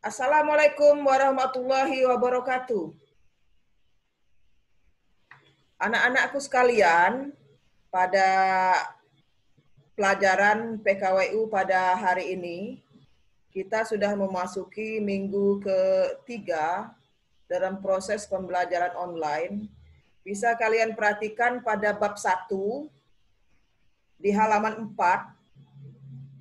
Assalamualaikum warahmatullahi wabarakatuh. Anak-anakku sekalian, pada pelajaran PKWU pada hari ini, kita sudah memasuki minggu ketiga dalam proses pembelajaran online. Bisa kalian perhatikan pada bab 1 di halaman 4,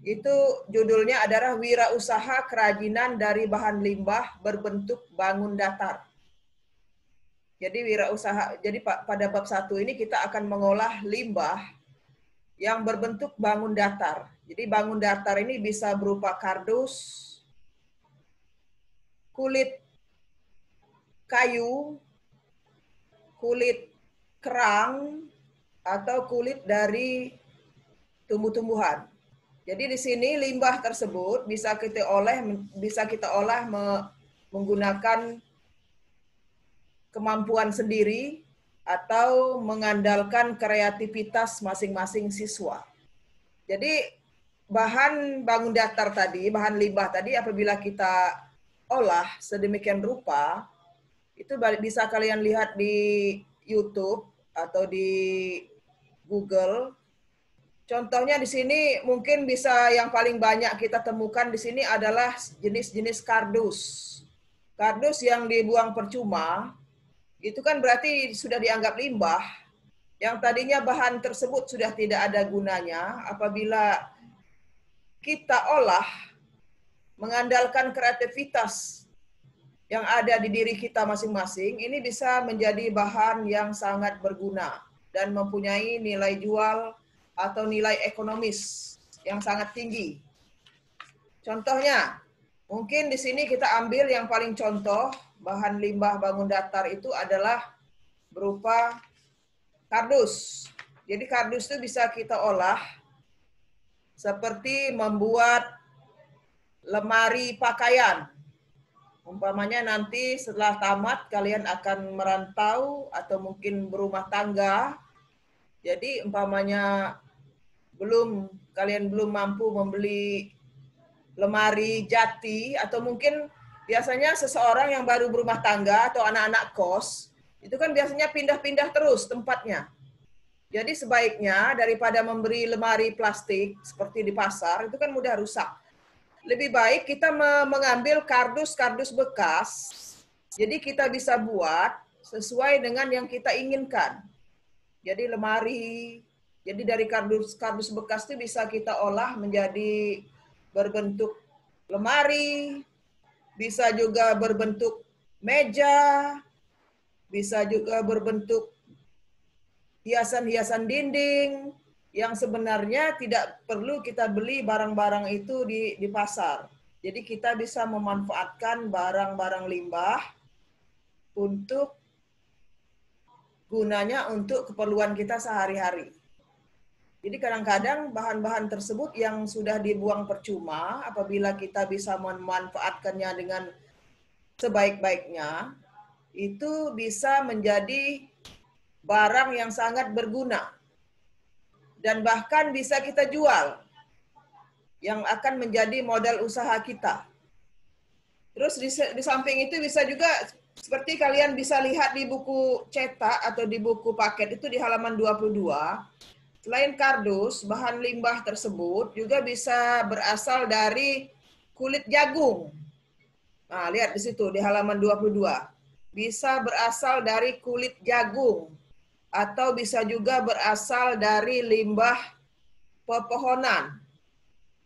itu judulnya adalah Wirausaha Kerajinan dari Bahan Limbah Berbentuk Bangun Datar. Jadi pada bab 1 ini kita akan mengolah limbah yang berbentuk bangun datar. Jadi bangun datar ini bisa berupa kardus, kulit kayu, kulit kerang, atau kulit dari tumbuh-tumbuhan. Jadi di sini limbah tersebut bisa kita olah menggunakan kemampuan sendiri atau mengandalkan kreativitas masing-masing siswa. Jadi bahan bangun datar tadi, bahan limbah tadi apabila kita olah sedemikian rupa, itu bisa kalian lihat di YouTube atau di Google. Contohnya di sini mungkin bisa yang paling banyak kita temukan di sini adalah jenis-jenis kardus. Kardus yang dibuang percuma, itu kan berarti sudah dianggap limbah, yang tadinya bahan tersebut sudah tidak ada gunanya. Apabila kita olah mengandalkan kreativitas yang ada di diri kita masing-masing, ini bisa menjadi bahan yang sangat berguna dan mempunyai nilai jual atau nilai ekonomis yang sangat tinggi. Contohnya, mungkin di sini kita ambil yang paling contoh, bahan limbah bangun datar itu adalah berupa kardus. Jadi kardus itu bisa kita olah seperti membuat lemari pakaian. Umpamanya nanti setelah tamat kalian akan merantau atau mungkin berumah tangga. Jadi umpamanya kalian belum mampu membeli lemari jati, atau mungkin biasanya seseorang yang baru berumah tangga atau anak-anak kos, itu kan biasanya pindah-pindah terus tempatnya. Jadi sebaiknya daripada memberi lemari plastik seperti di pasar, itu kan mudah rusak. Lebih baik kita mengambil kardus-kardus bekas, jadi kita bisa buat sesuai dengan yang kita inginkan. Jadi lemari, jadi dari kardus bekas itu bisa kita olah menjadi berbentuk lemari, bisa juga berbentuk meja, bisa juga berbentuk hiasan-hiasan dinding, yang sebenarnya tidak perlu kita beli barang-barang itu di pasar. Jadi kita bisa memanfaatkan barang-barang limbah untuk gunanya untuk keperluan kita sehari-hari. Jadi kadang-kadang bahan-bahan tersebut yang sudah dibuang percuma, apabila kita bisa memanfaatkannya dengan sebaik-baiknya, itu bisa menjadi barang yang sangat berguna. Dan bahkan bisa kita jual, yang akan menjadi modal usaha kita. Terus di samping itu bisa juga, seperti kalian bisa lihat di buku cetak atau di buku paket itu di halaman 22, selain kardus, bahan limbah tersebut juga bisa berasal dari kulit jagung. Nah, lihat di situ di halaman 22. Bisa berasal dari kulit jagung atau bisa juga berasal dari limbah pepohonan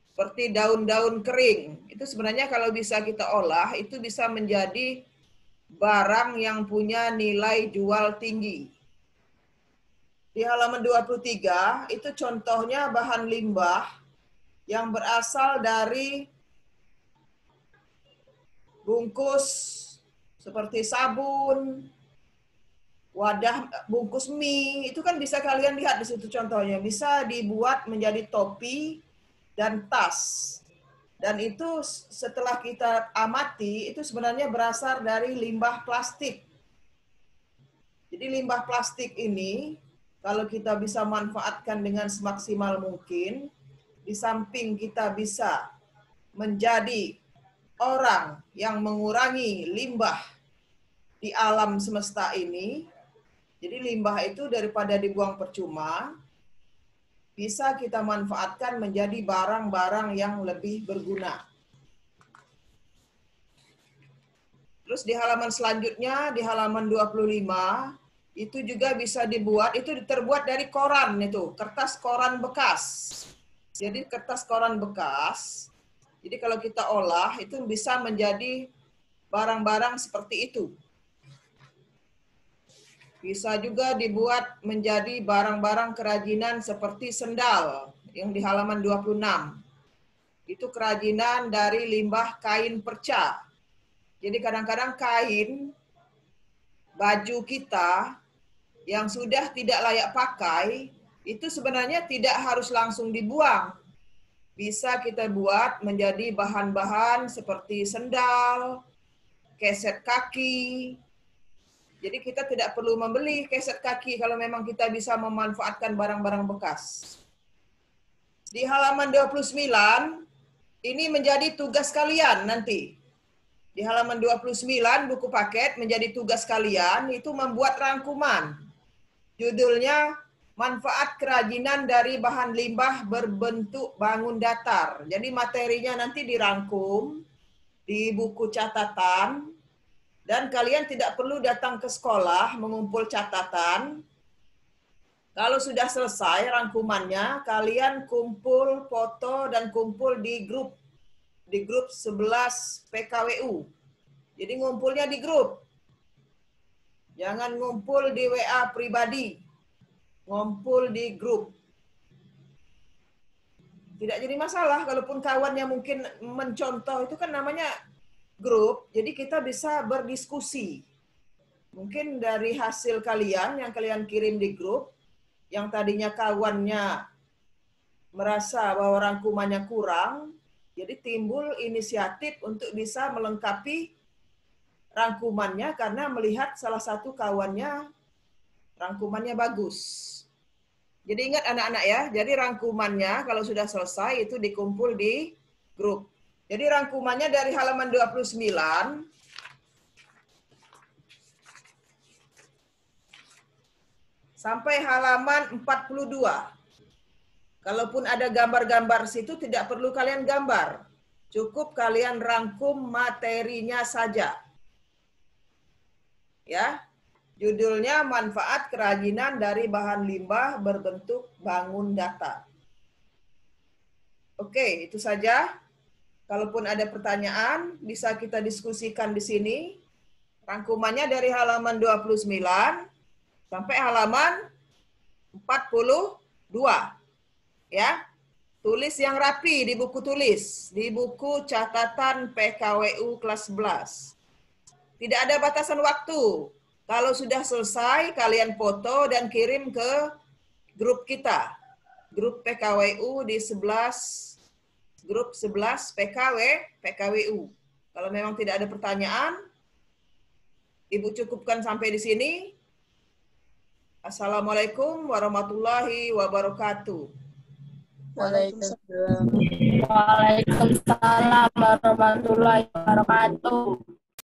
seperti daun-daun kering. Itu sebenarnya kalau bisa kita olah, itu bisa menjadi barang yang punya nilai jual tinggi. Di halaman 23, itu contohnya bahan limbah yang berasal dari bungkus seperti sabun, wadah bungkus mie, itu kan bisa kalian lihat di situ contohnya. Bisa dibuat menjadi topi dan tas. Dan itu setelah kita amati, itu sebenarnya berasal dari limbah plastik. Jadi limbah plastik ini, kalau kita bisa manfaatkan dengan semaksimal mungkin, di samping kita bisa menjadi orang yang mengurangi limbah di alam semesta ini, jadi limbah itu daripada dibuang percuma, bisa kita manfaatkan menjadi barang-barang yang lebih berguna. Terus di halaman selanjutnya, di halaman 25, itu juga bisa dibuat, itu terbuat dari koran itu, kertas koran bekas. Jadi kertas koran bekas, jadi kalau kita olah, itu bisa menjadi barang-barang seperti itu. Bisa juga dibuat menjadi barang-barang kerajinan seperti sendal yang di halaman 26. Itu kerajinan dari limbah kain perca. Jadi kadang-kadang kain baju kita yang sudah tidak layak pakai itu sebenarnya tidak harus langsung dibuang. Bisa kita buat menjadi bahan-bahan seperti sendal, keset kaki. Jadi kita tidak perlu membeli keset kaki kalau memang kita bisa memanfaatkan barang-barang bekas. Di halaman 29, ini menjadi tugas kalian nanti. Di halaman 29, buku paket menjadi tugas kalian, itu membuat rangkuman. Judulnya, Manfaat Kerajinan dari Bahan Limbah Berbentuk Bangun Datar. Jadi materinya nanti dirangkum di buku catatan, dan kalian tidak perlu datang ke sekolah mengumpul catatan. Kalau sudah selesai rangkumannya, kalian kumpul foto dan kumpul di grup 11 PKWU. Jadi ngumpulnya di grup. Jangan ngumpul di WA pribadi. Ngumpul di grup. Tidak jadi masalah, kalaupun kawannya mungkin mencontoh, itu kan namanya grup, jadi kita bisa berdiskusi. Mungkin dari hasil kalian yang kalian kirim di grup, yang tadinya kawannya merasa bahwa rangkumannya kurang, jadi timbul inisiatif untuk bisa melengkapi rangkumannya karena melihat salah satu kawannya rangkumannya bagus. Jadi ingat anak-anak ya, jadi rangkumannya kalau sudah selesai itu dikumpul di grup. Jadi rangkumannya dari halaman 29 sampai halaman 42. Kalaupun ada gambar-gambar situ tidak perlu kalian gambar. Cukup kalian rangkum materinya saja. Ya. Judulnya Manfaat Kerajinan dari Bahan Limbah Berbentuk Bangun Datar. Oke, itu saja. Kalaupun ada pertanyaan, bisa kita diskusikan di sini. Rangkumannya dari halaman 29 sampai halaman 42. Ya. Tulis yang rapi di buku tulis, di buku catatan PKWU kelas 11. Tidak ada batasan waktu. Kalau sudah selesai, kalian foto dan kirim ke grup kita. Grup PKWU di 11 grup 11 PKWU. Kalau memang tidak ada pertanyaan, Ibu cukupkan sampai di sini. Assalamualaikum warahmatullahi wabarakatuh. Waalaikumsalam warahmatullahi wabarakatuh.